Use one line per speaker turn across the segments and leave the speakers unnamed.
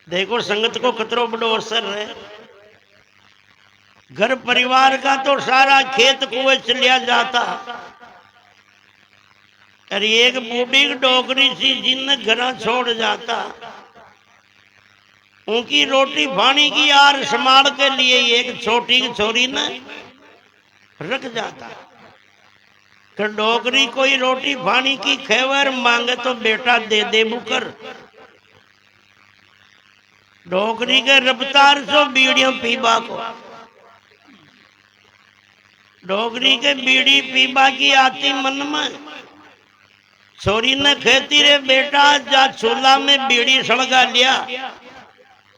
देखो संगत को कतरो बड़ो असर है। घर परिवार का तो सारा खेत कुएं चलिया जाता, और एक बूढ़ी डोकरी सी जिन घर छोड़ जाता, उनकी रोटी पानी की यार संभाल के लिए एक छोटी छोरी ने रख जाता। कि डोकरी कोई रोटी पानी की खेवर मांगे तो बेटा दे दे बुकर। डोकरी के रफ्तार से बीड़ियों पीबा को, डोकरी के बीड़ी पीबा की आती मन में। छोरी ने कहती रे बेटा जा चूल्हा में बीड़ी सड़गा लिया,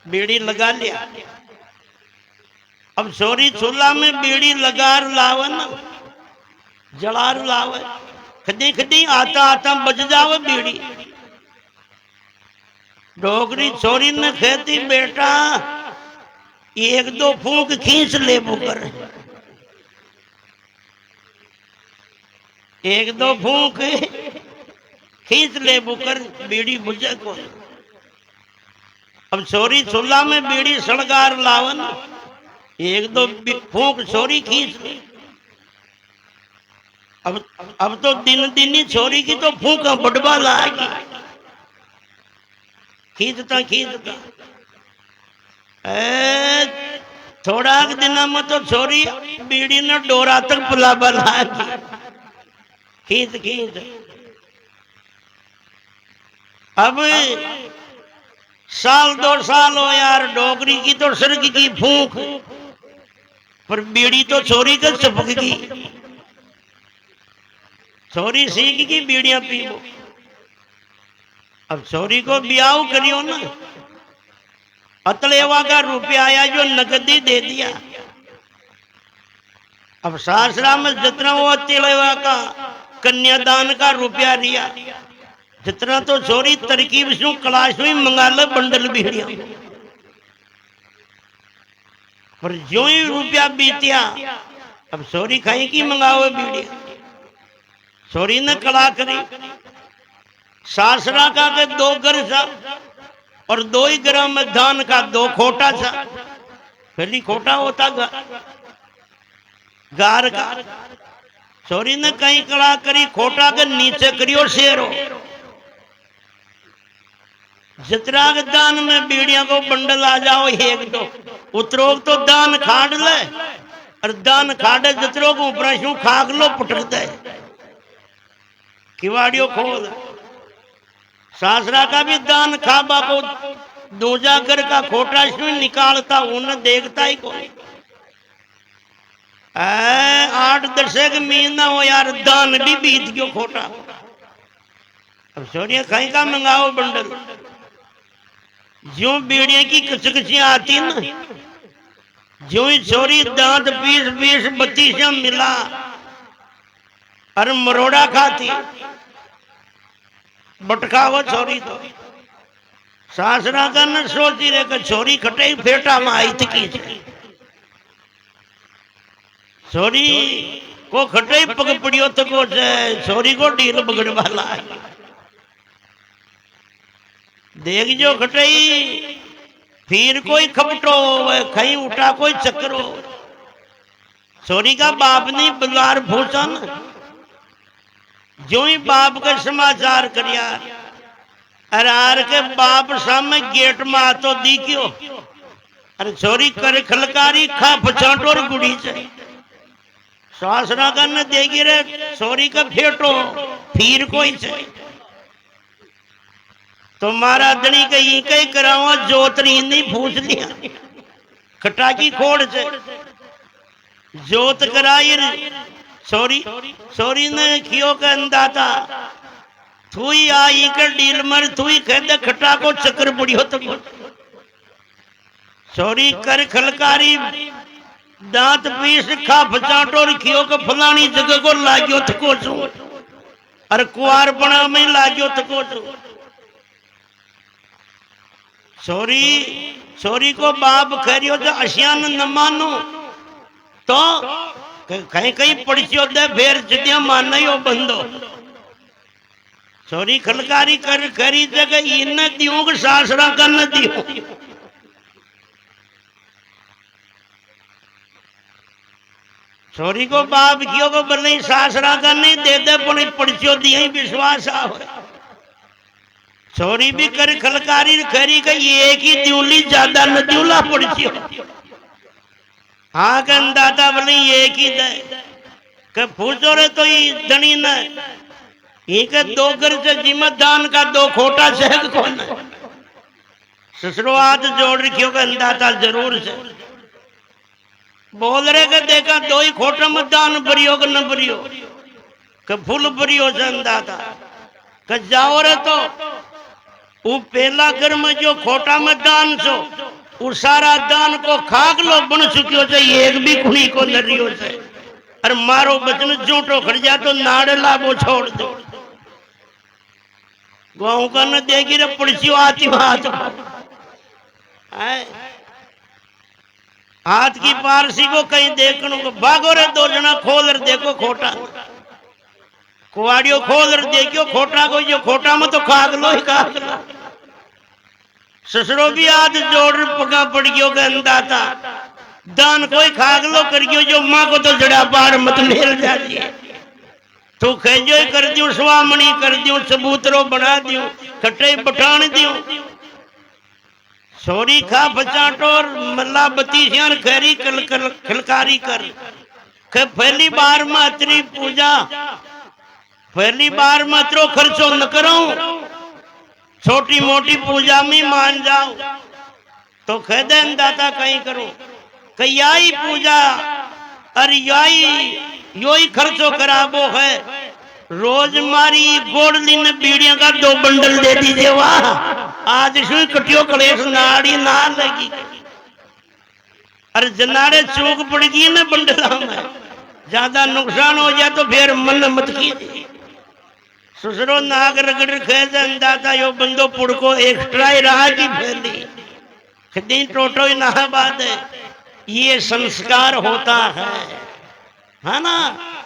बीड़ी लगा लिया। अब छोरी चूल्हा में बीड़ी लगार लावे न, जलार लावे, खदी खदी आता आता बज जावे बीड़ी। डोगरी छोरी ने कहती बेटा एक दो फूंक खींच ले बुकर, एक दो फूंक खींच ले बुकर, बीड़ी बुझे को। अब छोरी चूल्हा में बीड़ी सड़गार लावन, एक दो फूंक छोरी खींच ले। अब तो दिन दिन ही छोरी की तो फूंका बड़बा लागी, खींचता खींचता थोड़ा दिन में तो छोरी बीड़ी ने डोरा तक पुलाबा लागी, खींच खींच। अब साल दो साल हो यार, डोगरी की तो स्वर्ग की फूंक, पर बीड़ी तो छोरी के चपक गई। छोरी सीख की बीड़ियां पीबो। अब छोरी को ब्याह करियो ना, अतलेवा का रुपया आया जो नकदी दे दिया। अब सासरा में जितना वो अतलेवा का कन्यादान का रुपया रिया, जितना तो छोरी तरकीब से क्लास में मंगा ले बंडल बीड़िया। पर जो ही रुपया बीतिया, अब छोरी खाई की मंगाओ बीड़िया। छोरी ने कला करी, सासरा का के दो घर था और 2 ही ग्राम में धान का 2 खोटा था। पहली खोटा होता गार का। छोरी ने कहीं कला करी, खोटा के नीचे करियो शेरो। जितना के दान में बीड़िया को बंडल आ जाओ एक दो, उतरो तो दान खाड़ ले, और दान खाड़े जितरों को ऊपर शू खाक लो पुटक दे, किवाड़ियों खोल। सासरा का भी दान खाबा को दूजा घर का खोटा शू निकालता, उन्हें देखता ही कोई। 8-10 महीना हो यार, दान भी बीत गयो खोटा। अब छोरिया खाई का मंगाओ बंडल। जो बीड़िया की कचकचियां आती न, जो ही छोरी दांत पीस 32 मिला और मरोड़ा खाती, बटका वो छोरी तो सासरा का न सोची रे कि छोरी खटे फेटा में आई थी। छोरी को खटे पग पड़ियो तो को छोरी को ढील बगड़ वाला है। देख जो खटई फिर कोई खपटो खई उठा कोई चक्रो। छोरी का बाप ने बुलार पूछा न, जो ही बाप का समाचार करिया, अरार के बाप सामने गेट में आ तो दी क्यों। अरे छोरी कर खलकारी खा पचाटोर गुड़ी से सासरा का न देगी रे, छोरी का फेटो फिर कोई से तुम्हारा दड़ी कहीं कहीं करावा जोतरी नहीं पूछ लिया। खटा की खोड़ से जोत कराई छोरी, छोरी ने खियो का अंदाता थुई आई कर डील मर थुई कहते खटा को चक्कर बुढ़ियो तो छोरी कर खलकारी दांत पीस खा फचाटो खियो को फलानी जगह को लाग्यो थको छू, अरे कुआर बना में लाग्यो थको छू। छोरी छोरी को बाप कह रियो जो अशियान न मानो तो कहीं कहीं पड़ियो दे फिर जितिया मानो बंदो। छोरी खलकारी कर करी जगह इन दियो के सासरा का न दियो। छोरी को बाप कियो को बने सासरा का नहीं दे दे पड़चो दिया ही विश्वास आवे। छोरी भी कर खलकारी करी का एक ही द्यूली ज्यादा न द्यूला पड़चो। हाँ कन दादा बोले एक ही दे के पूछो रे तो ये धनी न के दो घर से जिम्मत दान का दो खोटा सहग कौन ससुरो हाथ जोड़ रखियो का अंदाता जरूर से बोल रहे के देखा दो ही खोटा मत दान बरियो का न बरियो के फुल बरियो से अंदाता के जाओ रे तो वो पहला घर में जो खोटा मत दान सो वो सारा दान को खाक लो बन चुकियो से एक भी कुणी को नरियो से और मारो बचन झूठो खड़ जा तो नाड़ला वो छोड़ दो गाँव का न देगी रे पड़सियो आती हाथ हाथ की पारसी को कहीं देखने को भागो रे दो जना खोल रे देखो खोटा कुआड़ियो खोल रे देखियो खोटा को जो खोटा में तो खाक लो ही खाक लो। ससुरो भी हाथ जोड़ पगा पड़ गयो के अंदाता दान कोई खाक लो कर गयो जो माँ को तो जड़ा बार मत मेल जाती है तो खेजो कर दियो स्वामणी कर दियो सबूतरो बना दियो खटे पठान दियो। सोरी खा बचाटोर मल्ला बतीसियान खैरी कल कल खलकारी कर के पहली बार में अतरी पूजा पहली बार में अतरो खर्चो न करो छोटी मोटी पूजा में मान जाओ तो खेदे दाता कहीं करो कहीं आई पूजा अरे यो ही खर्चो कराबो है रोज मारी गोड़ली ने बीड़ियों का 2 बंडल दे दीजिए वाह आज इसमें कटियो कलेश नाड़ी ना लगी अरे जनाड़े चूक पड़ गई ना बंडला में ज्यादा नुकसान हो जाए तो फिर मन मत कीजिए। ससुरो नाग रगड़ खेज अंदाता यो बंदो पुड़ को एक्स्ट्रा ही रहा की फैली खदी टोटो ही ना बात है ये संस्कार होता है ना।